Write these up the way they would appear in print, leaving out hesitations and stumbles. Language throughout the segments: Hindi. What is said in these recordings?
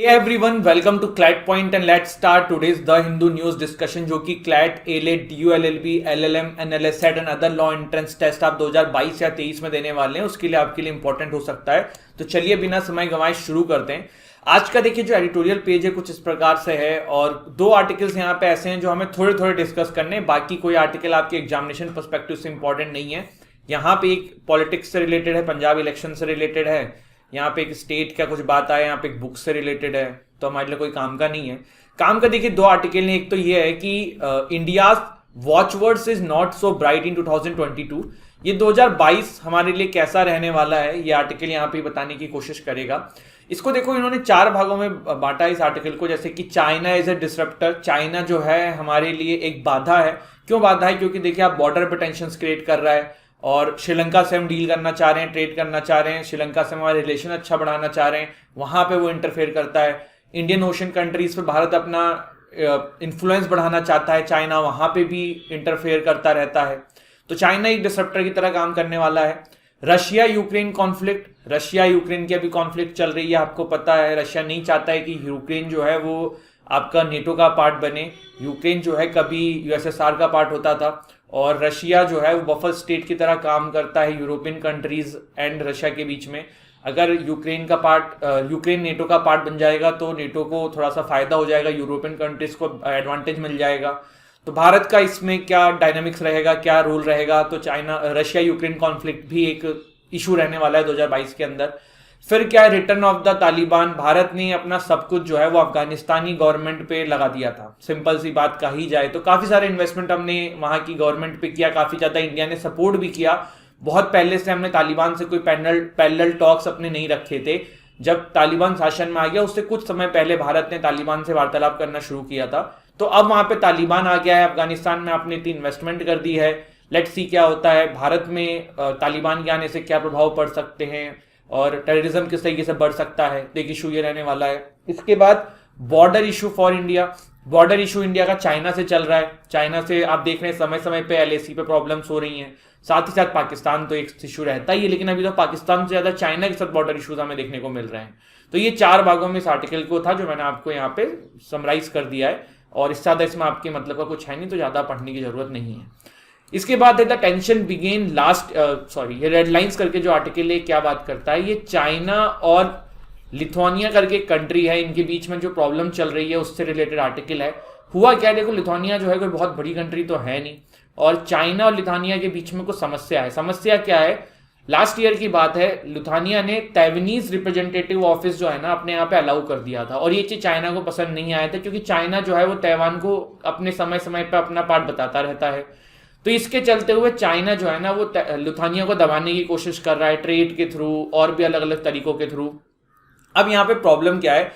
Hey everyone, welcome to CLAT Point and let's start today's The Hindu News discussion जो कि CLAT, ALET, DULLB, LLM, NLS, SET and other law entrance test आप 2022 या 23 में देने वाले हैं, उसके लिए आपके लिए इंपॉर्टेंट हो सकता है। तो चलिए बिना समय गंवाए शुरू करते हैं। आज का देखिए जो एडिटोरियल पेज है कुछ इस प्रकार से है और दो आर्टिकल्स यहाँ पे ऐसे हैं जो हमें थोड़े थोड़े डिस्कस करने हैं, बाकी कोई आर्टिकल आपके एग्जामिनेशन पर्सपेक्टिव से इंपॉर्टेंट नहीं है। यहाँ पे एक पॉलिटिक्स से रिलेटेड है, पंजाब इलेक्शन से रिलेटेड है, यहाँ पे एक स्टेट का कुछ बात आया, यहाँ पे एक बुक से रिलेटेड है, तो हमारे लिए कोई काम का नहीं है। काम का देखिए दो आर्टिकल ने, एक तो ये है कि India watchwords is not so bright in 2022। ये 2022 हमारे लिए कैसा रहने वाला है, ये आर्टिकल यहाँ पे बताने की कोशिश करेगा। इसको देखो इन्होंने चार भागों में बांटा इस आर्टिकल को, जैसे कि China is a disruptor. China जो है हमारे लिए एक बाधा है। क्यों बाधा है? क्योंकि देखिए आप बॉर्डर पे टेंशन क्रिएट कर रहा है और श्रीलंका से हम डील करना चाह रहे हैं, ट्रेड करना चाह रहे हैं, श्रीलंका से हमारे रिलेशन अच्छा बढ़ाना चाह रहे हैं, वहां पे वो इंटरफेयर करता है। इंडियन ओशन कंट्रीज पे भारत अपना इन्फ्लुएंस बढ़ाना चाहता है, चाइना वहां पे भी इंटरफेयर करता रहता है। तो चाइना एक डिसरप्टर की तरह काम करने वाला है। Russia Ukraine conflict, Russia Ukraine की अभी कॉन्फ्लिक्ट चल रही है, आपको पता है। रशिया नहीं चाहता है कि यूक्रेन जो है वो आपका नेटो का पार्ट बने। यूक्रेन जो है कभी यूएसएसआर का पार्ट होता था और रशिया जो है वो बफर स्टेट की तरह काम करता है यूरोपियन कंट्रीज एंड रशिया के बीच में। अगर यूक्रेन नेटो का पार्ट बन जाएगा तो नेटो को थोड़ा सा फायदा हो जाएगा, यूरोपियन कंट्रीज को एडवांटेज मिल जाएगा। तो भारत का इसमें क्या डायनामिक्स रहेगा, क्या रोल रहेगा? तो रशिया यूक्रेन कॉन्फ्लिक्ट भी एक इशू रहने वाला है 2022 के अंदर। फिर क्या है? Return of the Taliban. Bharat ने अपना सब कुछ जो है वो अफगानिस्तानी गवर्नमेंट पे लगा दिया था। सिंपल सी बात कही जाए तो काफी सारे इन्वेस्टमेंट हमने वहां की गवर्नमेंट पे किया, काफी ज्यादा इंडिया ने सपोर्ट भी किया। बहुत पहले से हमने तालिबान से कोई पैरेलल टॉक्स अपने नहीं रखे थे। जब तालिबान शासन में आ गया उससे कुछ समय पहले भारत ने तालिबान से वार्तालाप करना शुरू किया था। तो अब वहां पे तालिबान आ गया है, अफगानिस्तान में आपने इतनी इन्वेस्टमेंट कर दी है। लेट्स सी क्या होता है, भारत में तालिबान के आने से क्या प्रभाव पड़ सकते हैं और टेररिज्म किस तरीके से बढ़ सकता है, तो एक इशू ये रहने वाला है। इसके बाद border issue for India. Border issue India का चाइना से चल रहा है। चाइना से आप देख रहे हैं समय समय पे एलएसी पे प्रॉब्लम्स हो रही हैं। साथ ही साथ पाकिस्तान तो एक इशू रहता ही है, लेकिन अभी तो पाकिस्तान से ज्यादा चाइना के साथ बॉर्डर इशूज हमें देखने को मिल रहे हैं। तो ये चार भागों में इस आर्टिकल को था जो मैंने आपको यहाँ पे समराइज कर दिया है और इससे ज्यादा इसमें आपके मतलब का कुछ है नहीं, तो ज्यादा पढ़ने की जरूरत नहीं है। इसके बाद है द टेंशन बिगेन ये रेड लाइंस करके जो आर्टिकल है क्या बात करता है, ये चाइना और लिथुआनिया करके कंट्री है, इनके बीच में जो प्रॉब्लम चल रही है उससे रिलेटेड आर्टिकल है। हुआ क्या, देखो लिथुआनिया जो है कोई बहुत बड़ी कंट्री तो है नहीं और चाइना और लिथुआनिया के बीच में कुछ समस्या है। समस्या क्या है? लास्ट ईयर की बात है, लिथुआनिया ने ताइवानीज रिप्रेजेंटेटिव ऑफिस जो है ना अपने यहाँ पे अलाउ कर दिया था और ये चीज चाइना को पसंद नहीं आया था, क्योंकि चाइना जो है वो ताइवान को अपने समय समय पर अपना पार्ट बताता रहता है। तो इसके चलते हुए चाइना जो है ना वो लिथुआनिया को दबाने की कोशिश कर रहा है, ट्रेड के थ्रू और भी अलग अलग तरीकों के थ्रू। अब यहाँ पे प्रॉब्लम क्या है,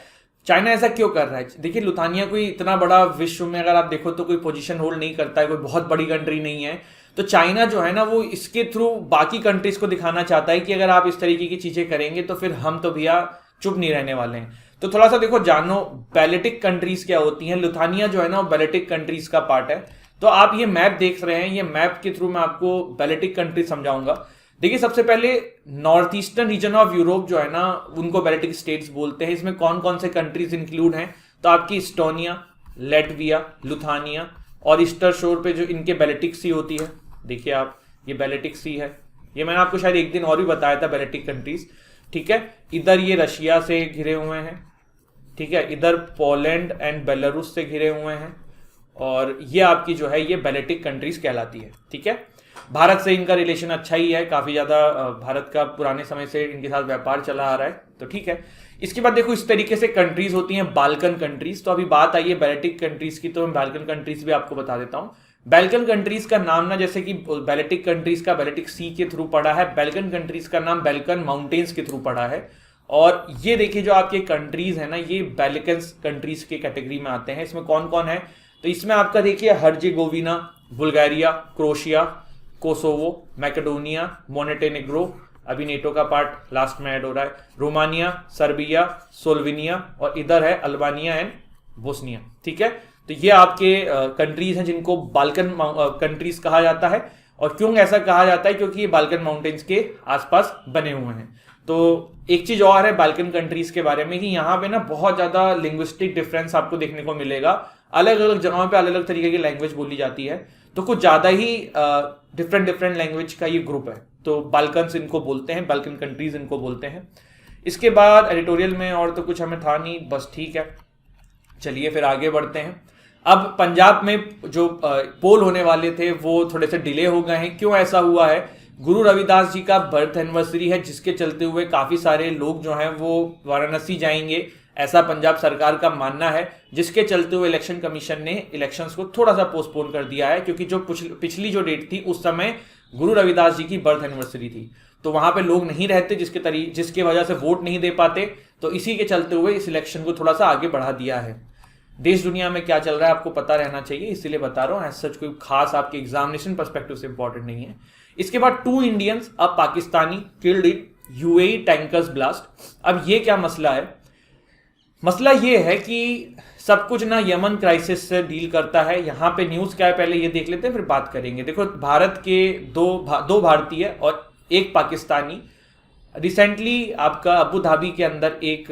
चाइना ऐसा क्यों कर रहा है? देखिए लिथुआनिया कोई इतना बड़ा विश्व में अगर आप देखो तो कोई पोजीशन होल्ड नहीं करता है, कोई बहुत बड़ी कंट्री नहीं है। तो चाइना जो है ना वो इसके थ्रू बाकी कंट्रीज को दिखाना चाहता है कि अगर आप इस तरीके की चीजें करेंगे तो फिर हम तो भैया चुप नहीं रहने वाले हैं। तो थोड़ा सा देखो जानो बैलेटिक कंट्रीज क्या होती हैं। लिथुआनिया जो है ना वो बैलेटिक कंट्रीज का पार्ट है। तो आप ये मैप देख रहे हैं, ये मैप के थ्रू मैं आपको बैलेटिक कंट्री समझाऊंगा। देखिए सबसे पहले north eastern region of Europe जो है ना उनको बैलेटिक स्टेट्स बोलते हैं। इसमें कौन कौन से कंट्रीज इंक्लूड हैं? तो आपकी इस्टोनिया, लेटविया, लिथुआनिया और ईस्टर्न शोर पे जो इनके बैलेटिक सी होती है, देखिए आप ये बैलेटिक सी है। ये मैंने आपको शायद एक दिन और भी बताया था बैलेटिक कंट्रीज, ठीक है। इधर ये रशिया से घिरे हुए हैं, ठीक है। इधर पोलैंड एंड बेलारूस से घिरे हुए हैं और ये आपकी जो है ये बैलेटिक कंट्रीज कहलाती है, ठीक है। भारत से इनका रिलेशन अच्छा ही है, काफी ज्यादा भारत का पुराने समय से इनके साथ व्यापार चला आ रहा है, तो ठीक है। इसके बाद देखो इस तरीके से कंट्रीज होती हैं बाल्कन कंट्रीज। तो अभी बात आई है बैलेटिक कंट्रीज की, तो मैं बाल्कन कंट्रीज भी आपको बता देता हूँ। बाल्कन कंट्रीज का नाम ना जैसे कि बैलेटिक कंट्रीज का बैलेटिक सी के थ्रू पड़ा है, बाल्कन कंट्रीज का नाम बाल्कन माउंटेन्स के थ्रू पड़ा है। और ये देखिए जो आपके कंट्रीज है ना ये बाल्कन कंट्रीज के कैटेगरी में आते हैं। इसमें कौन कौन है? तो इसमें आपका देखिए Herzegovina, Bulgaria, Croatia, Kosovo, Macedonia, Montenegro, अभी नेटो का पार्ट लास्ट में ऐड हो रहा है, रोमानिया, सर्बिया, सोल्वेनिया और इधर है अल्बानिया एंड बोस्निया, ठीक है। तो ये आपके कंट्रीज हैं जिनको बाल्कन कंट्रीज कहा जाता है। और क्यों ऐसा कहा जाता है? क्योंकि ये बाल्कन माउंटेन्स के आसपास बने हुए हैं। तो एक चीज और है बाल्कन कंट्रीज के बारे में कि यहाँ पे ना बहुत ज्यादा लिंग्विस्टिक डिफरेंस आपको देखने को मिलेगा, अलग अलग जगहों पे अलग अलग तरीके की लैंग्वेज बोली जाती है, तो कुछ ज्यादा ही डिफरेंट लैंग्वेज का ये ग्रुप है, तो बाल्कन्स इनको बोलते हैं, बाल्कन कंट्रीज इनको बोलते हैं। इसके बाद एडिटोरियल में और तो कुछ हमें था नहीं, बस ठीक है, चलिए फिर आगे बढ़ते हैं। अब पंजाब में जो पोल होने वाले थे वो थोड़े से डिले हो गए हैं। क्यों ऐसा हुआ है? गुरु रविदास जी का बर्थ एनिवर्सरी है, जिसके चलते हुए काफी सारे लोग जो हैं वो वाराणसी जाएंगे, ऐसा पंजाब सरकार का मानना है, जिसके चलते हुए इलेक्शन कमीशन ने इलेक्शंस को थोड़ा सा पोस्टपोन कर दिया है, क्योंकि जो पिछली जो डेट थी उस समय गुरु रविदास जी की बर्थ एनिवर्सरी थी, तो वहां पे लोग नहीं रहते, जिसके वजह से वोट नहीं दे पाते, तो इसी के चलते हुए इस इलेक्शन को थोड़ा सा आगे बढ़ा दिया है। देश दुनिया में क्या चल रहा है आपको पता रहना चाहिए, इसीलिए बता रहा हूँ, सच कोई खास आपके एग्जामिनेशन पर्सपेक्टिव से इंपॉर्टेंट नहीं है। इसके बाद 2 इंडियंस अब Pakistani killed in UAE tankers blast. अब ये क्या मसला है? मसला ये है कि सब कुछ ना यमन क्राइसिस से डील करता है। यहाँ पे न्यूज क्या है पहले ये देख लेते हैं, फिर बात करेंगे। देखो, भारत के दो भारतीय और एक पाकिस्तानी रिसेंटली आपका अबू धाबी के अंदर एक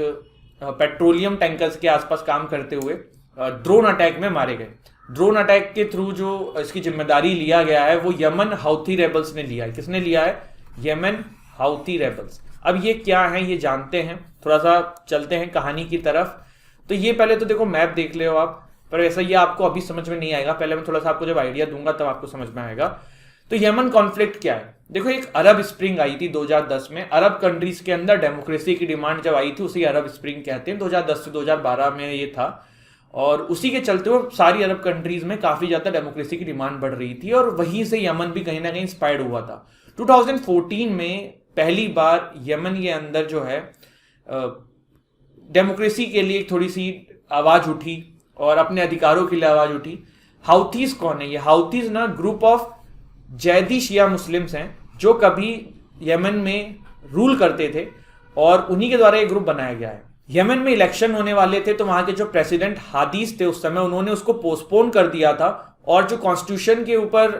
पेट्रोलियम टैंकर्स के आसपास काम करते हुए ड्रोन अटैक में मारे गए। ड्रोन अटैक के थ्रू जो इसकी जिम्मेदारी लिया गया है वो यमन हाउथी रेबल्स ने लिया है। किसने लिया है? Yemen Houthi rebels. अब ये क्या है ये जानते हैं, थोड़ा सा चलते हैं कहानी की तरफ। तो ये पहले तो देखो मैप देख ले हो आप, पर ऐसा ये आपको अभी समझ में नहीं आएगा, पहले मैं थोड़ा सा आपको जब आइडिया दूंगा तब आपको समझ में आएगा। तो यमन कॉन्फ्लिक्ट क्या है? देखो, एक अरब स्प्रिंग आई थी 2010 में, अरब कंट्रीज के अंदर डेमोक्रेसी की डिमांड जब आई थी उसी अरब स्प्रिंग कहते हैं। 2010 से 2012 में ये था, और उसी के चलते हुए सारी अरब कंट्रीज में काफी ज्यादा डेमोक्रेसी की डिमांड बढ़ रही थी, और वहीं से यमन भी कहीं ना कहीं इंस्पायर्ड हुआ था। 2014 में पहली बार यमन के अंदर जो है डेमोक्रेसी के लिए थोड़ी सी आवाज उठी और अपने अधिकारों के लिए आवाज उठी। हाउथीज कौन है? ये हाउथीज ना group of Zaidi Shia Muslims हैं जो कभी यमन में रूल करते थे, और उन्हीं के द्वारा एक ग्रुप बनाया गया है। यमन में इलेक्शन होने वाले थे, तो वहां के जो प्रेसिडेंट हादीस थे उस समय, उन्होंने उसको पोस्टपोन कर दिया था, और जो कॉन्स्टिट्यूशन के ऊपर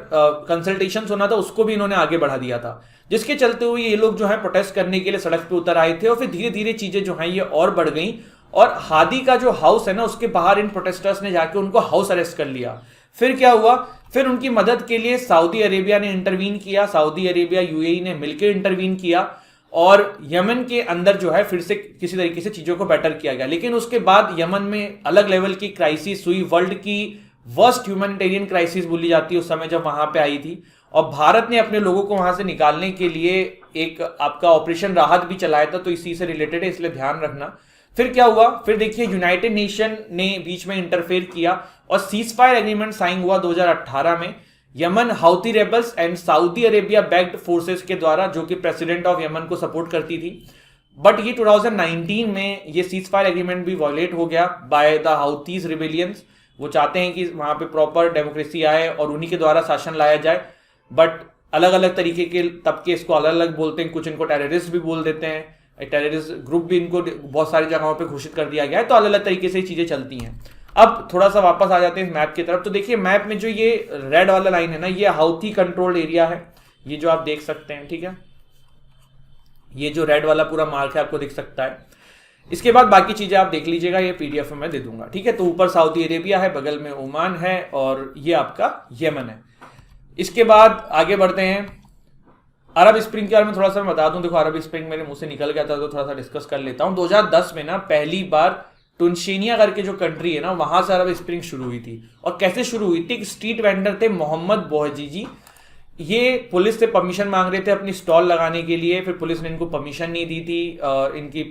कंसल्टेशन होना था उसको भी इन्होंने आगे बढ़ा दिया था, जिसके चलते हुए ये लोग जो है प्रोटेस्ट करने के लिए सड़क पे उतर आए थे, और फिर धीरे धीरे चीजें जो हैं ये और बढ़ गई, और हादी का जो हाउस है ना उसके बाहर इन प्रोटेस्टर्स ने जाके उनको हाउस अरेस्ट कर लिया। फिर क्या हुआ? फिर उनकी मदद के लिए सऊदी अरेबिया ने इंटरवीन किया, सऊदी अरेबिया यूएई ने मिलकर इंटरवीन किया, और यमन के अंदर जो है फिर से किसी तरीके से चीजों को बेटर किया गया। लेकिन उसके बाद यमन में अलग लेवल की क्राइसिस हुई, वर्ल्ड की वर्स्ट ह्यूमैनिटेरियन क्राइसिस बोली जाती है उस समय जब वहां पे आई थी, और भारत ने अपने लोगों को वहां से निकालने के लिए एक आपका ऑपरेशन राहत भी चलाया था, तो इसी से रिलेटेड है, इसलिए ध्यान रखना। फिर क्या हुआ? फिर देखिए यूनाइटेड नेशन ने बीच में इंटरफेयर किया और सीज फायर एग्रीमेंट साइन हुआ 2018 में Yemen Houthi rebels and Saudi Arabia backed forces के द्वारा, जो कि प्रेसिडेंट ऑफ यमन को सपोर्ट करती थी। बट ये 2019 में ये सीज फायर एग्रीमेंट भी वायलेट हो गया बाय द हाउथीज रिबेलियंस। वो चाहते हैं कि वहां पे प्रॉपर डेमोक्रेसी आए और उन्हीं के द्वारा शासन लाया जाए, बट अलग अलग तरीके के तबके इसको अलग अलग बोलते हैं, कुछ इनको टेररिस्ट भी बोल देते हैं, टेररिस्ट ग्रुप भी इनको बहुत सारी जगहों पे घोषित कर दिया गया है, तो अलग अलग तरीके से चीजें चलती हैं। अब थोड़ा सा वापस आ जाते हैं मैप की तरफ। तो देखिए मैप में जो ये रेड वाला लाइन है ना, ये हाउथी कंट्रोल्ड एरिया है, ये जो आप देख सकते हैं, ठीक है, ये जो रेड वाला पूरा मार्क है आपको दिख सकता है। इसके बाद बाकी चीजें आप देख लीजिएगा, ये पीडीएफ में मैं दे दूंगा, ठीक है। तो ऊपर सऊदी अरेबिया है, बगल में ओमान है, और ये आपका यमन है। इसके बाद आगे बढ़ते हैं। अरब स्प्रिंग के बारे में थोड़ा सा मैं बता दूं। देखो, अरब स्प्रिंग मेरे मुंह से निकल गया था तो थोड़ा सा डिस्कस कर लेता हूं। 2010 में ना पहली बार टुनशीनिया करके जो कंट्री है ना, वहां से अरब स्प्रिंग शुरू हुई थी। और कैसे शुरू हुई थी? एक स्ट्रीट वेंडर थे मोहम्मद बोहजीजी, ये पुलिस से परमिशन मांग रहे थे अपनी स्टॉल लगाने के लिए। फिर पुलिस ने इनको परमिशन नहीं दी थी, इनकी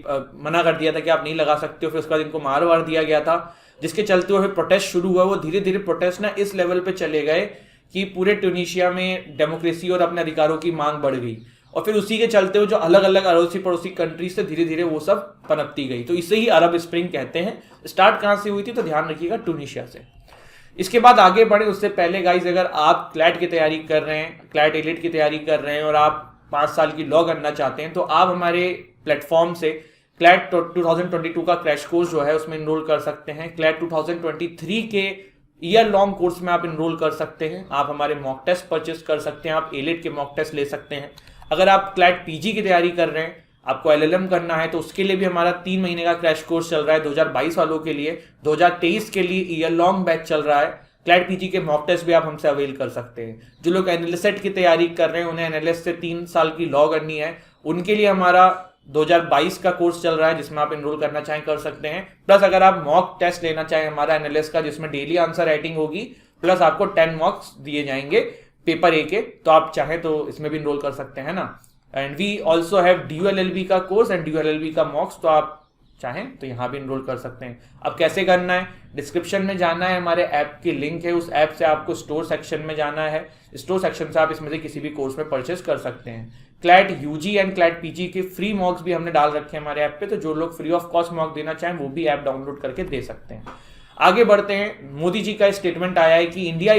मना कर दिया था कि आप नहीं लगा सकते हो। फिर उसके बाद इनको मार वार दिया गया था, जिसके चलते हुए प्रोटेस्ट शुरू हुआ। वो धीरे धीरे प्रोटेस्ट ना इस लेवल पे चले गए कि पूरे ट्यूनीशिया में डेमोक्रेसी और अपने अधिकारों की मांग बढ़ गई, और फिर उसी के चलते हुए जो अलग अलग अड़ोसी पड़ोसी कंट्रीज से धीरे धीरे वो सब पनपती गई। तो इसे ही अरब स्प्रिंग कहते हैं। स्टार्ट कहां से हुई थी? तो ध्यान रखिएगा, ट्यूनीशिया से। इसके बाद आगे बढ़े उससे पहले गाइज, अगर आप क्लैट की तैयारी कर रहे हैं, क्लैट एलिट की तैयारी कर रहे हैं, और आप 5 साल की लॉ करना चाहते हैं, तो आप हमारे प्लेटफॉर्म से क्लैट 2022 का क्रैश कोर्स जो है उसमें इनरोल कर सकते हैं। क्लैट 2023 के ईयर लॉन्ग कोर्स में आप इनरोल कर सकते हैं। आप हमारे मॉक टेस्ट परचेस कर सकते हैं, आप एलिट के मॉक टेस्ट ले सकते हैं। अगर आप क्लैट पीजी की तैयारी कर रहे हैं आपको एलएलएम करना है तो उसके लिए भी हमारा 3 महीने का क्रैश कोर्स चल रहा है 2022 वालों के लिए। 2023 के लिए ईयर लॉन्ग बैच चल रहा है। क्लैट पीजी के मॉक टेस्ट भी आप हमसे अवेल कर सकते हैं। जो लोग एनालिस्ट की तैयारी कर रहे हैं, उन्हें एनालिस्ट से 3 साल की लॉ करनी है, उनके लिए हमारा 2022 का कोर्स चल रहा है जिसमें आप एनरोल करना चाहें कर सकते हैं। प्लस अगर आप मॉक टेस्ट लेना चाहें हमारा एनालिस्ट का, जिसमें डेली आंसर राइटिंग होगी, प्लस आपको 10 मॉक्स दिए जाएंगे पेपर ए के, तो आप चाहें तो इसमें भी एनरोल कर सकते हैं ना। And we also have DULLB का कोर्स एंड DULLB का मॉक्स, तो आप चाहें तो यहाँ भी एनरोल कर सकते हैं। अब कैसे करना है, डिस्क्रिप्शन में जाना है, हमारे ऐप की लिंक है, उस ऐप से आपको स्टोर सेक्शन में जाना है। स्टोर सेक्शन से आप इसमें से किसी भी कोर्स में परचेस कर सकते हैं। CLAT UG and CLAT PG के फ्री मॉक्स भी हमने डाल रखे हैं हमारे ऐप पे, तो जो लोग फ्री ऑफ कॉस्ट मॉक देना चाहें वो भी ऐप डाउनलोड करके दे सकते हैं। आगे बढ़ते हैं। मोदी जी का स्टेटमेंट आया है कि India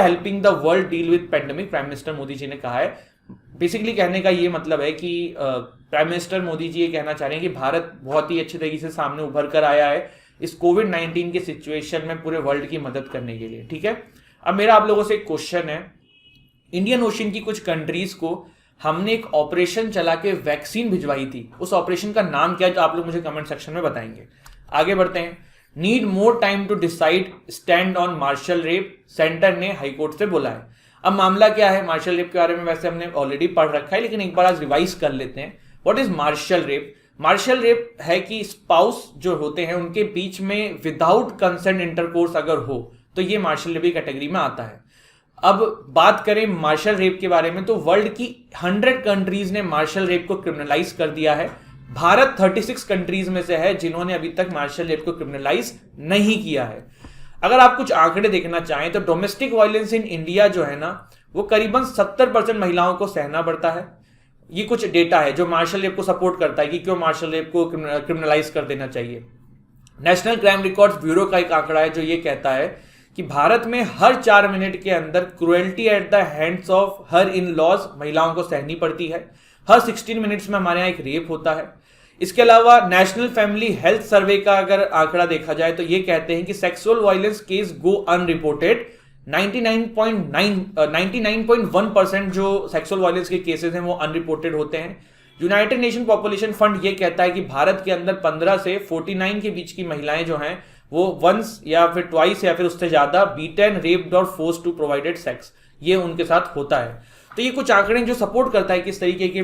helping the world deal with pandemic. Prime minister Modi ji ने कहा है। बेसिकली कहने का ये मतलब है कि प्राइम मिनिस्टर मोदी जी ये कहना चाह रहे हैं कि भारत बहुत ही अच्छे तरीके से सामने उभर कर आया है इस कोविड-19 के सिचुएशन में पूरे वर्ल्ड की मदद करने के लिए। ठीक है, अब मेरा आप लोगों से एक क्वेश्चन है। इंडियन ओशन की कुछ कंट्रीज को हमने एक ऑपरेशन चला के वैक्सीन भिजवाई थी, उस ऑपरेशन का नाम क्या है, तो आप लोग मुझे कमेंट सेक्शन में बताएंगे। आगे बढ़ते हैं। Need more time to decide stand on marital rape, centre ने हाईकोर्ट से बोला है। अब मामला क्या है, मार्शल रेप के बारे में वैसे हमने ऑलरेडी पढ़ रखा है, लेकिन एक बार आज रिवाइज कर लेते हैं। What is marital rape? Marital rape है कि स्पाउस जो होते हैं उनके बीच में विदाउट कंसेंट इंटरकोर्स अगर हो तो ये मार्शल रेप की कैटेगरी में आता है। अब बात करें मार्शल रेप के बारे में, तो वर्ल्ड की 100 कंट्रीज ने मार्शल रेप को क्रिमिनलाइज कर दिया है। भारत 36 कंट्रीज में से है जिन्होंने अभी तक मार्शल रेप को क्रिमिनलाइज नहीं किया है। अगर आप कुछ आंकड़े देखना चाहें तो डोमेस्टिक वायलेंस इन इंडिया जो है ना, वो करीबन 70% महिलाओं को सहना पड़ता है। ये कुछ डेटा है जो मार्शल रेप को सपोर्ट करता है कि क्यों मार्शल रेप को क्रिमिनलाइज कर देना चाहिए। नेशनल क्राइम रिकॉर्ड्स ब्यूरो का एक आंकड़ा है जो ये कहता है कि भारत में हर 4 मिनट के अंदर cruelty at the hands of her in laws महिलाओं को सहनी पड़ती है। हर 16 मिनट्स में हमारे यहाँ एक रेप होता है। इसके अलावा नेशनल फैमिली हेल्थ सर्वे का अगर आंकड़ा देखा जाए तो ये कहते हैं कि sexual violence case go unreported. 99.1% जो सेक्सुअल वायलेंस के केसेस हैं वो अनरिपोर्टेड होते हैं। यूनाइटेड नेशन पॉपुलेशन फंड ये कहता है कि भारत के अंदर 15 से 49 के बीच की महिलाएं जो हैं वो वंस या फिर ट्वाइस या फिर उससे ज्यादा बीटन, रेप्ड और फोर्स्ड टू प्रोवाइडेड सेक्स, ये उनके साथ होता है। तो ये कुछ आंकड़े जो सपोर्ट करता है कि इस तरीके के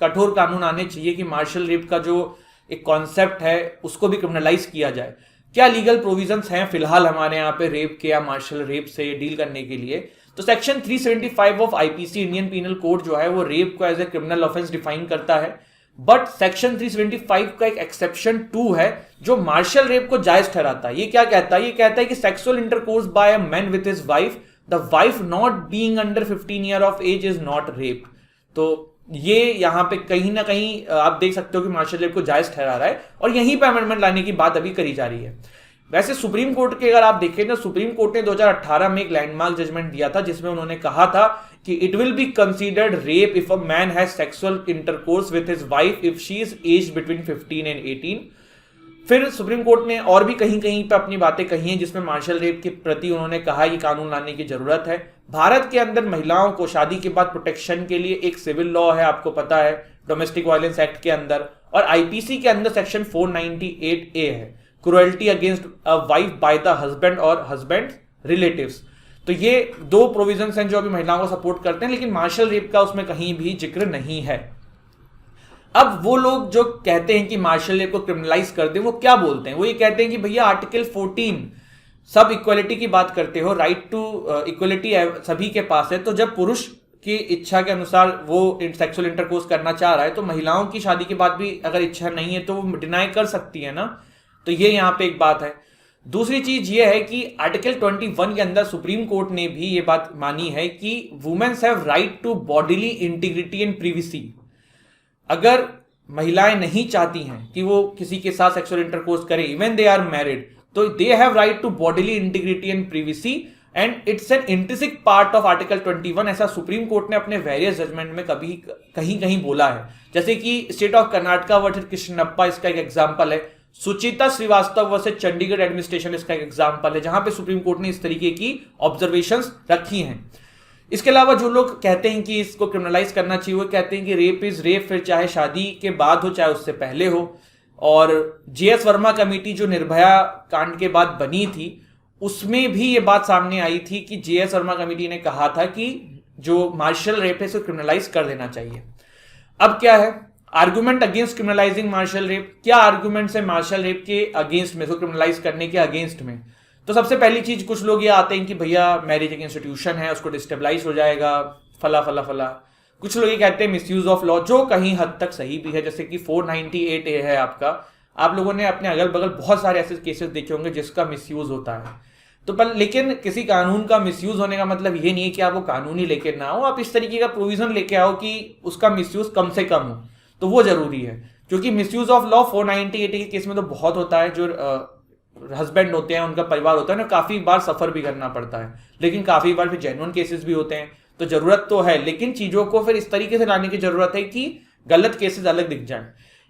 कठोर कानून आने चाहिए कि मार्शल रेप का जो एक कॉन्सेप्ट है उसको भी क्रिमिनलाइज किया जाए। क्या लीगल प्रोविजंस हैं फिलहाल हमारे यहाँ पे रेप के या मार्शल रेप से डील करने के लिए? तो section 375 of IPC Indian penal code जो है वो रेप को as a criminal offence define करता है। बट सेक्शन 375 का एक एक्सेप्शन 2 है जो मार्शल रेप को जायज ठहराता है। ये क्या कहता है? ये कहता है कि sexual intercourse by a man with his wife, the wife not being under 15 year of age is not rape. तो ये यहां पे कहीं ना कहीं आप देख सकते हो कि मार्शल रेप को जायज ठहरा रहा है और यहीं पे अमेंडमेंट लाने की बात अभी करी जा रही है। वैसे सुप्रीम कोर्ट के अगर आप देखें तो सुप्रीम कोर्ट ने 2018 में एक लैंडमार्क जजमेंट दिया था जिसमें उन्होंने कहा था कि it will be considered rape if a man has sexual intercourse with his wife if she is aged between 15 and 18। फिर सुप्रीम कोर्ट ने और भी कहीं कहीं पे अपनी बातें कही हैं जिसमें मार्शल रेप के प्रति उन्होंने कहा कि कानून लाने की जरूरत है। भारत के अंदर महिलाओं को शादी के बाद प्रोटेक्शन के लिए एक सिविल लॉ है, आपको पता है, डोमेस्टिक वायलेंस एक्ट के अंदर, और आईपीसी के अंदर सेक्शन 498A है, cruelty against a wife by the husband और हस्बैंड रिलेटिव्स। तो ये 2 प्रोविजंस हैं जो अभी महिलाओं को सपोर्ट करते हैं, लेकिन मार्शल रेप का उसमें कहीं भी जिक्र नहीं है। अब वो लोग जो कहते हैं कि मार्शल रेप को क्रिमिनलाइज कर दें, वो क्या बोलते हैं? वो ये कहते हैं कि भैया आर्टिकल 14 सब इक्वलिटी की बात करते हो, राइट टू इक्वलिटी सभी के पास है, तो जब पुरुष की इच्छा के अनुसार वो सेक्सुअल इंटरकोर्स करना चाह रहा है तो महिलाओं की शादी के बाद भी अगर इच्छा नहीं है तो वो डिनाई कर सकती है ना। तो ये यहाँ पे एक बात है। दूसरी चीज ये है कि आर्टिकल 21 के अंदर सुप्रीम कोर्ट ने भी ये बात मानी है कि womens have right to bodily integrity and privacy. अगर महिलाएं नहीं चाहती हैं कि वो किसी के साथ सेक्सुअल इंटरकोर्स करें, इवन दे आर मैरिड, तो they have right to bodily integrity and privacy and it's an intrinsic part of article 21। ऐसा सुप्रीम कोर्ट ने अपने वेरियस जजमेंट में कभी कहीं कहीं बोला है। जैसे कि state of Karnataka versus Krishnappa इसका एक एग्जाम्पल है, सुचिता श्रीवास्तव वर्सेस चंडीगढ़ एडमिनिस्ट्रेशन इसका एक एग्जाम्पल है, जहां पे सुप्रीम कोर्ट ने इस तरीके की ऑब्जर्वेशंस रखी हैं। इसके अलावा जो लोग कहते हैं कि इसको क्रिमिनलाइज करना चाहिए, वो कहते हैं कि रेप इज रेप, फिर चाहे शादी के बाद हो चाहे उससे पहले हो। और जेएस वर्मा कमेटी जो निर्भया कांड के बाद बनी थी, उसमें भी ये बात सामने आई थी कि जेएस वर्मा कमेटी ने कहा था कि जो मार्शल रेप है इसको क्रिमिनलाइज कर देना चाहिए। अब क्या है आर्गुमेंट अगेंस्ट क्रिमिनलाइजिंग मार्शल रेप? क्या आर्गुमेंट्स है मार्शल रेप के अगेंस्ट में, इसको क्रिमिनलाइज करने के अगेंस्ट में? तो सबसे पहली चीज, कुछ लोग ये आते हैं कि भैया मैरिज एक इंस्टीट्यूशन है, उसको डिस्टेबलाइज हो जाएगा, फला फला फला। कुछ लोग ये कहते हैं मिसयूज ऑफ लॉ, जो कहीं हद तक सही भी है, जैसे कि 498A है आपका। आप लोगों ने अपने अगल बगल बहुत सारे ऐसे केसेस देखे होंगे जिसका मिसयूज होता है। तो पर लेकिन किसी कानून का मिसयूज होने का मतलब ये नहीं है कि आप वो कानून ही लेके ना हो, आप इस तरीके का प्रोविजन लेके आओ कि उसका मिसयूज कम से कम हो, तो वो जरूरी है। क्योंकि मिसयूज ऑफ लॉ 498 के केस में तो बहुत होता है। जो हस्बैंड होते हैं, उनका परिवार होता है ना, काफी बार सफर भी करना पड़ता है, लेकिन काफी बार फिर जेन्युइन केसेस भी होते हैं। तो जरूरत तो है, लेकिन चीजों को फिर इस तरीके से लाने की जरूरत है कि गलत केसेस अलग दिख जाएं।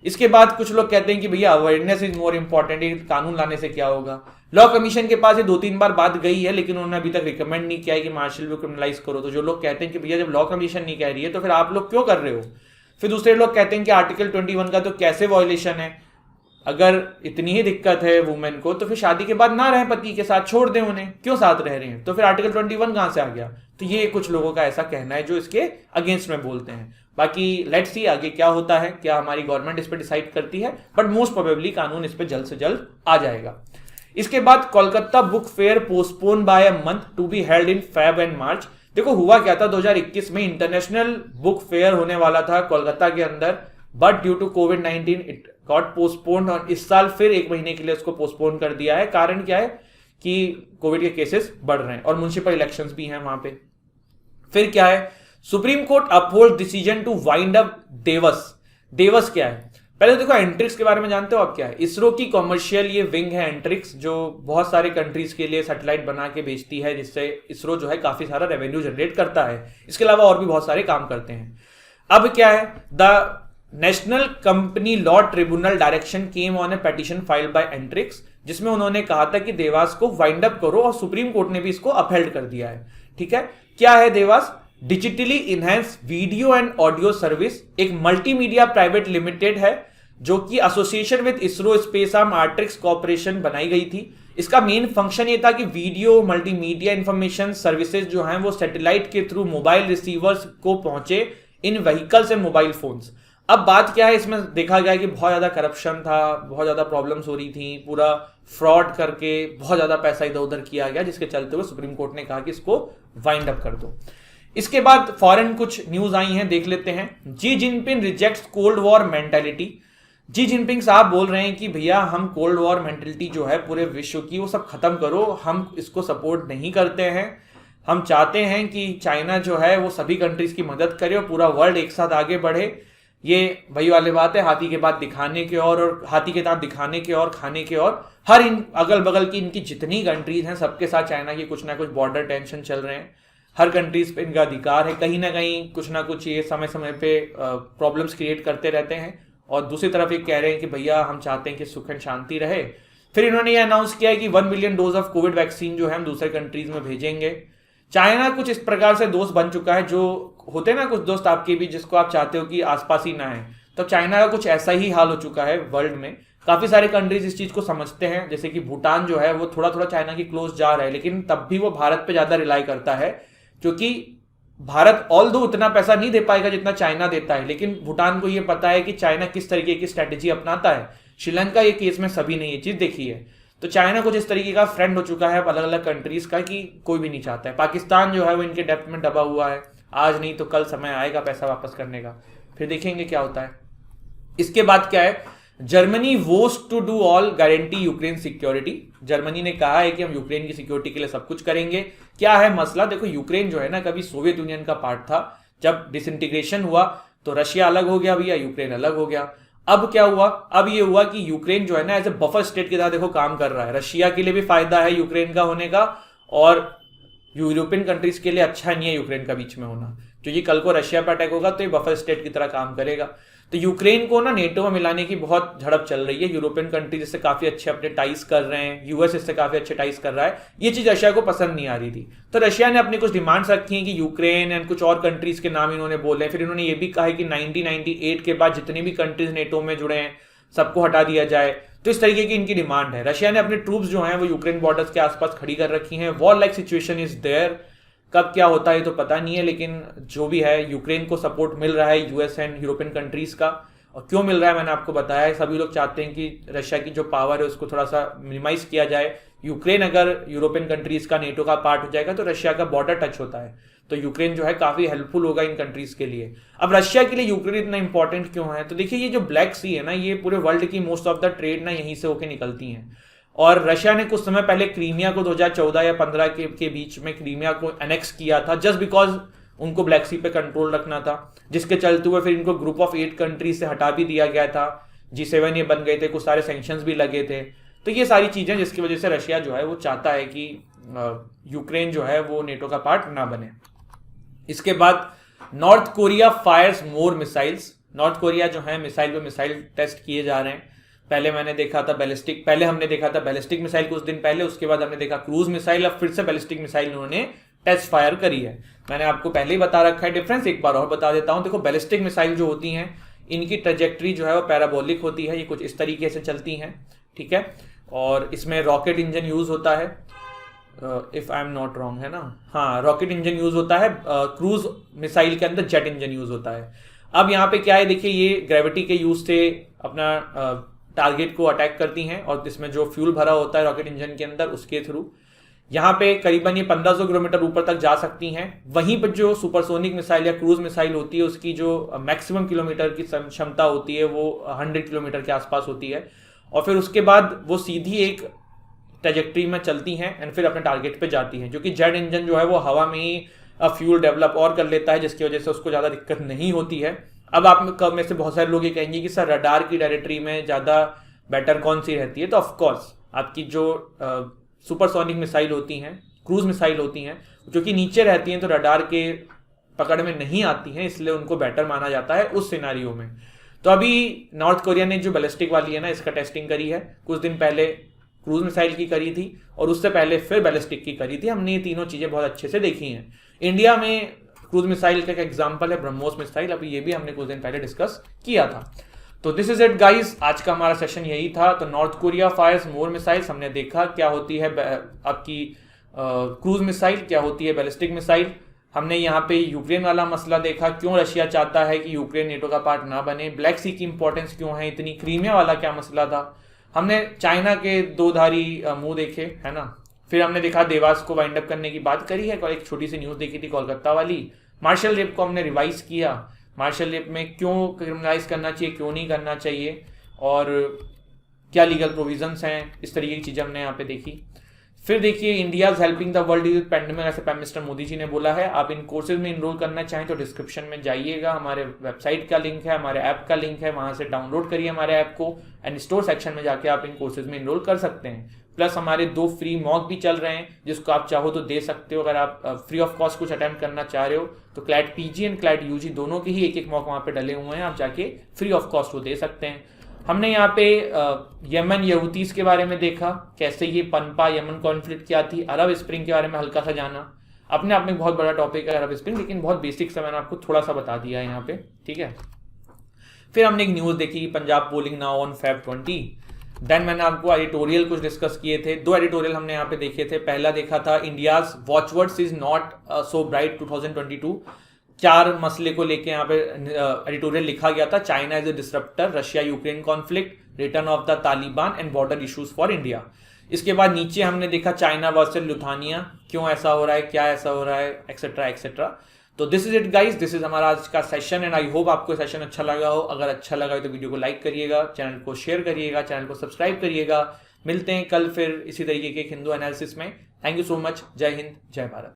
इसके बाद कुछ लोग कहते हैं कि भैया अवेयरनेस इज मोर इंपॉर्टेंट, ये कानून लाने से क्या होगा? लॉ कमीशन के पास ये 2-3 बार बात गई है, लेकिन उन्होंने अभी तक रिकमेंड नहीं किया है कि मार्शल लॉ क्रिमिनलाइज करो। तो जो लोग कहते हैं कि भैया जब लॉ कमीशन नहीं कह रही है तो फिर आप लोग क्यों कर रहे हो? फिर दूसरे लोग कहते हैं कि आर्टिकल 21 का तो कैसे वॉयलेशन है? अगर इतनी ही दिक्कत है वुमेन को तो फिर शादी के बाद ना रहे पति के साथ, छोड़ दें उन्हें, क्यों साथ रह रहे हैं? तो फिर आर्टिकल 21 कहां से आ गया? तो ये कुछ लोगों का ऐसा कहना है जो इसके अगेंस्ट में बोलते हैं। बाकी लेट्स सी आगे क्या होता है, क्या हमारी गवर्नमेंट इस पर डिसाइड करती है, बट मोस्ट प्रोबेबली कानून इस पर जल्द से जल्द आ जाएगा। इसके बाद Kolkata book fair postpone by a month to be held in Feb and March. देखो हुआ क्या था, 2021 में इंटरनेशनल बुक फेयर होने वाला था कोलकाता के अंदर, बट ड्यू टू कोविड-19 इट गॉट पोस्टपोन्ड, और इस साल फिर 1 महीने के लिए उसको पोस्टपोन कर दिया है। कारण क्या है कि कोविड के केसेस बढ़ रहे हैं और म्युनिसिपल इलेक्शंस भी हैं वहां पे। फिर क्या है, supreme court uphold decision to wind up Devas. Devas क्या है? पहले देखो एंट्रिक्स के बारे में जानते हो आप क्या है? इसरो की कॉमर्शियल ये विंग है एंट्रिक्स, जो बहुत सारे कंट्रीज के लिए सैटेलाइट बना के बेचती है, जिससे इसरो जो है काफी सारा रेवेन्यू जनरेट करता है। इसके अलावा और भी बहुत सारे काम करते हैं। अब क्या है, the national company law tribunal direction came on A petition filed by Antrix, जिसमें उन्होंने कहा था कि देवास को वाइंड अप करो, और सुप्रीम कोर्ट ने भी इसको अपहेल्ड कर दिया है। ठीक है, क्या है Devas? Digitally enhanced video and audio service, एक मल्टीमीडिया प्राइवेट लिमिटेड है जो कि association with ISRO space arm Antrix corporation बनाई गई थी। इसका मेन फंक्शन ये था कि वीडियो मल्टीमीडिया इंफॉर्मेशन सर्विसेज जो हैं वो सैटेलाइट के थ्रू मोबाइल रिसीवर्स को पहुंचे इन व्हीकल्स एंड मोबाइल फोन्स। अब बात क्या है, इसमें देखा गया कि बहुत ज्यादा करप्शन था, बहुत ज्यादा प्रॉब्लम्स हो रही थी, पूरा फ्रॉड करके बहुत ज्यादा पैसा इधर उधर किया गया, जिसके चलते हुए सुप्रीम कोर्ट ने कहा कि इसको वाइंड अप कर दो। इसके बाद फॉरेन कुछ न्यूज आई हैं, देख लेते हैं। Xi Jinping rejects cold war mentality. Xi Jinping साहब बोल रहे हैं कि भैया हम कोल्ड वॉर मेंटालिटी जो है पूरे विश्व की, वो सब खत्म करो, हम इसको सपोर्ट नहीं करते हैं। हम चाहते हैं कि चाइना जो है वो सभी कंट्रीज की मदद करे और पूरा वर्ल्ड एक साथ आगे बढ़े। ये वही वाली बात है, हाथी के बाद दिखाने के और हाथी के दांत दिखाने के और खाने के और। हर इन अगल बगल की इनकी जितनी कंट्रीज हैं सबके साथ चाइना की कुछ ना कुछ बॉर्डर टेंशन चल रहे हैं। हर कंट्रीज पे इनका अधिकार है, कहीं ना कहीं कुछ ना कुछ ये समय समय पे प्रॉब्लम्स क्रिएट करते रहते हैं। और दूसरी तरफ ये कह रहे हैं कि भैया हम चाहते हैं कि सुख एंड शांति रहे। फिर इन्होंने ये अनाउंस किया है कि 1 billion dose of Covid vaccine जो है हम दूसरे कंट्रीज में भेजेंगे। चाइना कुछ इस प्रकार से दोस्त बन चुका है, जो होते हैं ना कुछ दोस्त आपके भी जिसको आप चाहते हो कि आसपास ही ना है, तो चाइना का कुछ ऐसा ही हाल हो चुका है वर्ल्ड में। काफी सारे कंट्रीज इस चीज को समझते हैं, जैसे कि भूटान जो है वो थोड़ा थोड़ा चाइना की क्लोज जा रहा है, लेकिन तब भी वो भारत पे ज्यादा रिलाई करता है, क्योंकि भारत ऑल दो उतना पैसा नहीं दे पाएगा जितना चाइना देता है, लेकिन भूटान को ये पता है कि चाइना किस तरीके की स्ट्रेटेजी अपनाता है। श्रीलंका ये केस में सभी ने ये चीज देखी है। तो चाइना कुछ इस तरीके का फ्रेंड हो चुका है अलग अलग कंट्रीज का कि कोई भी नहीं चाहता है। पाकिस्तान जो है वो इनके डेप्थ में दबा हुआ है, आज नहीं तो कल समय आएगा पैसा वापस करने का, फिर देखेंगे क्या होता है। इसके बाद क्या है, Germany vows to do all guarantee Ukraine security. Germany ने कहा है कि हम यूक्रेन की सिक्योरिटी के लिए सब कुछ करेंगे। क्या है मसला, देखो यूक्रेन जो है ना कभी सोवियत यूनियन का पार्ट था, जब डिसइंटीग्रेशन हुआ तो रशिया अलग हो गया भैया, यूक्रेन अलग हो गया। अब क्या हुआ, अब ये हुआ कि यूक्रेन जो है ना एज ए बफर स्टेट की तरह देखो काम कर रहा है। रशिया के लिए भी फायदा है यूक्रेन का होने का, और यूरोपियन कंट्रीज के लिए अच्छा नहीं है यूक्रेन का बीच में होना, क्योंकि कल को रशिया पर अटैक होगा तो ये बफर स्टेट की तरह काम करेगा। तो यूक्रेन को ना नेटो में मिलाने की बहुत झड़प चल रही है। यूरोपियन कंट्रीज इससे काफी अच्छे अपने टाइज कर रहे हैं, यूएस इससे काफी अच्छे टाइज कर रहा है। ये चीज रशिया को पसंद नहीं आ रही थी, तो रशिया ने अपनी कुछ डिमांड्स रखी हैं कि यूक्रेन एंड कुछ और कंट्रीज के नाम इन्होंने बोले। फिर इन्होंने ये भी कहा है कि 1998 के बाद जितने भी कंट्रीज नेटो में जुड़े हैं सबको हटा दिया जाए। तो इस तरीके की इनकी डिमांड है। रशिया ने अपने ट्रूप्स जो हैं वो यूक्रेन बॉर्डर्स के आसपास खड़ी कर रखी हैं। War like situation is there. कब क्या होता है तो पता नहीं है, लेकिन जो भी है यूक्रेन को सपोर्ट मिल रहा है यूएस एंड यूरोपियन कंट्रीज का। और क्यों मिल रहा है मैंने आपको बताया है। सभी लोग चाहते हैं कि रशिया की जो पावर है उसको थोड़ा सा मिनिमाइज किया जाए। यूक्रेन अगर यूरोपियन कंट्रीज का नेटो का पार्ट हो जाएगा तो रशिया का बॉर्डर टच होता है, तो यूक्रेन जो है काफी हेल्पफुल होगा इन कंट्रीज के लिए। अब रशिया के लिए यूक्रेन इतना इंपॉर्टेंट क्यों है, तो देखिए ये जो ब्लैक सी है ना, ये पूरे वर्ल्ड की मोस्ट ऑफ द ट्रेड ना यहीं से होके निकलती हैं। और रशिया ने कुछ समय पहले क्रीमिया को 2014 या 15 के बीच में क्रीमिया को एनेक्स किया था, जस्ट बिकॉज उनको ब्लैक सी पे कंट्रोल रखना था, जिसके चलते हुए फिर इनको ग्रुप ऑफ 8 कंट्रीज से हटा भी दिया गया था। G7 ये बन गए थे, कुछ सारे सैंक्शंस भी लगे थे। तो ये सारी चीजें जिसकी वजह से रशिया जो है वो चाहता है कि यूक्रेन जो है वो नेटो का पार्ट ना बने। इसके बाद नॉर्थ कोरिया फायर्स मोर मिसाइल्स। नॉर्थ कोरिया जो है मिसाइल पे मिसाइल टेस्ट किए जा रहे हैं। पहले हमने देखा था बैलिस्टिक मिसाइल कुछ दिन पहले, उसके बाद हमने देखा क्रूज मिसाइल, अब फिर से बैलिस्टिक मिसाइल उन्होंने टेस्ट फायर करी है। मैंने आपको पहले ही बता रखा है डिफरेंस, एक बार और बता देता हूं। देखो बैलिस्टिक मिसाइल जो होती हैं इनकी ट्रेजेक्ट्री जो है वो पैराबोलिक होती है, ये कुछ इस तरीके से चलती हैं, ठीक है। और इसमें रॉकेट इंजन यूज होता है, if I am not wrong, है ना, हाँ रॉकेट इंजन यूज होता है। क्रूज मिसाइल के अंदर जेट इंजन यूज होता है। अब यहाँ पे क्या है, देखिए ये ग्रेविटी के यूज से अपना टारगेट को अटैक करती हैं, और इसमें जो फ्यूल भरा होता है रॉकेट इंजन के अंदर उसके थ्रू यहाँ पे करीबन ये 1500 किलोमीटर ऊपर तक जा सकती हैं। वहीं पर जो सुपरसोनिक मिसाइल या क्रूज मिसाइल होती है उसकी जो मैक्सिमम किलोमीटर की क्षमता होती है वो 100 किलोमीटर के आसपास होती है। और फिर उसके बाद वो सीधी एक ट्रेजेक्ट्री में चलती हैं एंड फिर अपने टारगेट पे जाती हैं, जो कि जेट इंजन जो है वो हवा में ही फ्यूल डेवलप और कर लेता है, जिसकी वजह से उसको ज़्यादा दिक्कत नहीं होती है। अब आप में से बहुत सारे लोग ये कहेंगे कि सर रडार की डायरेक्टरी में ज़्यादा बेटर कौन सी रहती है, तो ऑफकोर्स आपकी जो सुपरसोनिक मिसाइल होती हैं, क्रूज मिसाइल होती हैं, जो कि नीचे रहती हैं तो रडार के पकड़ में नहीं आती हैं, इसलिए उनको बेटर माना जाता है उस सिनारियो में। तो अभी नॉर्थ कोरिया ने जो बैलिस्टिक वाली है ना इसका टेस्टिंग करी है, कुछ दिन पहले क्रूज मिसाइल की करी थी और उससे पहले फिर बैलिस्टिक की करी थी। हमने ये तीनों चीज़ें बहुत अच्छे से देखी हैं। इंडिया में क्रूज मिसाइल का एक एग्जाम्पल है ब्रह्मोस मिसाइल, अभी ये भी हमने कुछ दिन पहले डिस्कस किया था। तो दिस इज इट गाइस, आज का हमारा सेशन यही था। तो नॉर्थ कोरिया फायर्स मोर मिसाइल्स, हमने देखा क्या होती है आपकी क्रूज मिसाइल, क्या होती है बैलिस्टिक मिसाइल। हमने यहाँ पे यूक्रेन वाला मसला देखा, क्यों रशिया चाहता है कि यूक्रेन नेटो का पार्ट ना बने, ब्लैक सी की इंपॉर्टेंस क्यों है इतनी, क्रीमिया वाला क्या मसला था। हमने चाइना के दो धारी मुंह देखे, है ना। फिर हमने देखा देवास को वाइंड अप करने की बात करी है, और एक छोटी सी न्यूज़ देखी थी कोलकाता वाली। मार्शल रेप को हमने रिवाइज किया, मार्शल रेप में क्यों क्रिमिनलाइज करना चाहिए, क्यों नहीं करना चाहिए, और क्या लीगल प्रोविजंस हैं, इस तरीके की चीज़ें हमने यहाँ पे देखी। फिर देखिए India is helping the world with pandemic, ऐसे प्राइम मिनिस्टर मोदी जी ने बोला है। आप इन कोर्सेज में इनरोल करना चाहें तो डिस्क्रिप्शन में जाइएगा, हमारे वेबसाइट का लिंक है, हमारे ऐप का लिंक है, वहाँ से डाउनलोड करिए हमारे ऐप को एंड स्टोर सेक्शन में जाके आप इन कोर्सेज में इनरोल कर सकते हैं। प्लस हमारे 2 फ्री मॉक भी चल रहे हैं, जिसको आप चाहो तो दे सकते हो। अगर आप फ्री ऑफ कॉस्ट कुछ अटेम्प्ट करना चाह रहे हो तो CLAT PG and CLAT UG दोनों के ही एक मॉक वहाँ पे डले हुए हैं, आप जाके फ्री ऑफ कॉस्ट वो दे सकते हैं। हमने यहाँ पे यमन यहूतीस के बारे में देखा, कैसे ये पनपा, यमन कॉन्फ्लिक्ट क्या थी, अरब स्प्रिंग के बारे में हल्का सा जाना। अपने आप में बहुत बड़ा टॉपिक है अरब स्प्रिंग, लेकिन बहुत बेसिक सा मैंने आपको थोड़ा सा बता दिया है यहाँ पे, ठीक है। फिर हमने एक न्यूज़ देखी, Punjab polling now on Feb 20। Then मैंने आपको एडिटोरियल कुछ डिस्कस किए थे, 2 एडिटोरियल हमने यहाँ पे देखे थे। पहला देखा था India's watchwords is not so bright 2022। 4 मसले को लेके यहाँ पे एडिटोरियल लिखा गया था। China is a disruptor, Russia Ukraine conflict, return of the Taliban and border issues for India. इसके बाद नीचे हमने देखा चाइना वर्सेस लुथानिया, क्यों ऐसा हो रहा है, क्या ऐसा हो रहा है, एक्सेट्रा एक्सेट्रा। तो this is it guys, this is हमारा आज का सेशन एंड आई होप आपको सेशन अच्छा लगा हो। अगर अच्छा लगा हो तो वीडियो को लाइक करिएगा, चैनल को शेयर करिएगा, चैनल को सब्सक्राइब करिएगा। मिलते हैं कल फिर इसी तरीके के हिंदू एनालिसिस में। थैंक यू सो मच, जय हिंद, जय भारत।